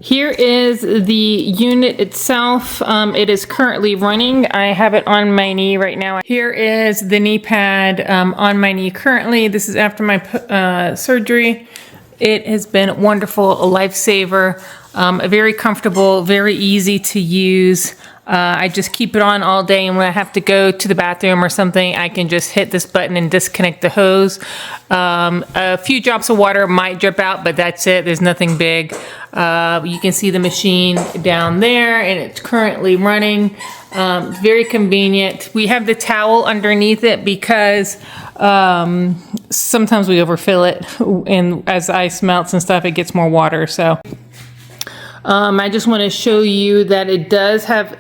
Here is the unit itself. It is currently running. I have it on my knee right now. Here is the knee pad on my knee currently. This is after my surgery. It has been wonderful, a lifesaver, very comfortable, very easy to use. I just keep it on all day, and when I have to go to the bathroom or something, I can just hit this button and disconnect the hose. A few drops of water might drip out, but that's it. There's nothing big. You can see the machine down there, and it's currently running. Very convenient. We have the towel underneath it because sometimes we overfill it, and as ice melts and stuff, it gets more water. So I just want to show you that it does have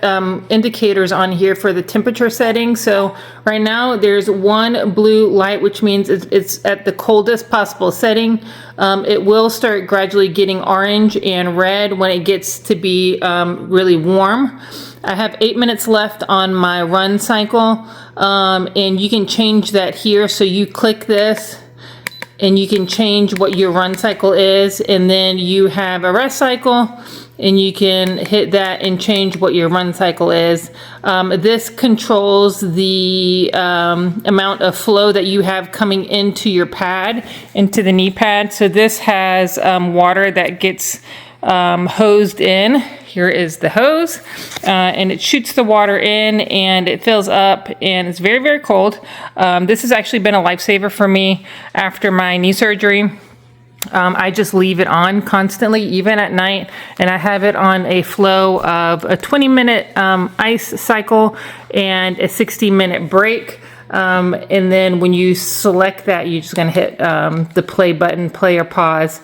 indicators on here for the temperature setting. So right now there's one blue light, which means it's at the coldest possible setting. It will start gradually getting orange and red when it gets to be really warm. I have 8 minutes left on my run cycle, and you can change that here. So you click this and you can change what your run cycle is, and then you have a rest cycle, and you can hit that and change what your run cycle is. This controls the amount of flow that you have coming into your pad, into the knee pad. So this has water that gets hosed in. Here is the hose, and it shoots the water in, and it fills up, and it's very, very cold. This has actually been a lifesaver for me after my knee surgery. I just leave it on constantly, even at night, and I have it on a flow of a 20-minute ice cycle and a 60-minute break. And then when you select that, you're just gonna hit the play button, play or pause.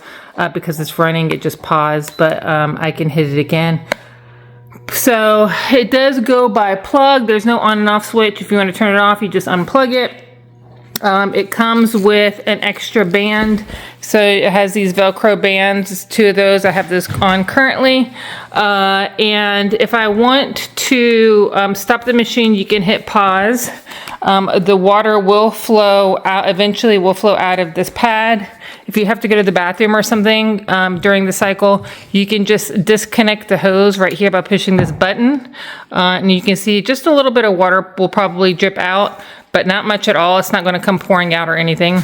Because it's running, it just paused, but I can hit it again. So it does go by plug. There's no on and off switch. If you want to turn it off, you just unplug it. It comes with an extra band. So it has these Velcro bands, 2 of those. I have this on currently. And if I want to stop the machine, you can hit pause. The water will flow out, eventually will flow out of this pad. If you have to go to the bathroom or something during the cycle, you can just disconnect the hose right here by pushing this button. And you can see just a little bit of water will probably drip out, but not much at all. It's not going to come pouring out or anything.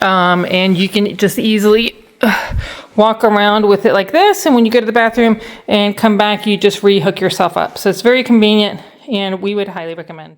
And you can just easily walk around with it like this. And when you go to the bathroom and come back, you just rehook yourself up. So it's very convenient, and we would highly recommend.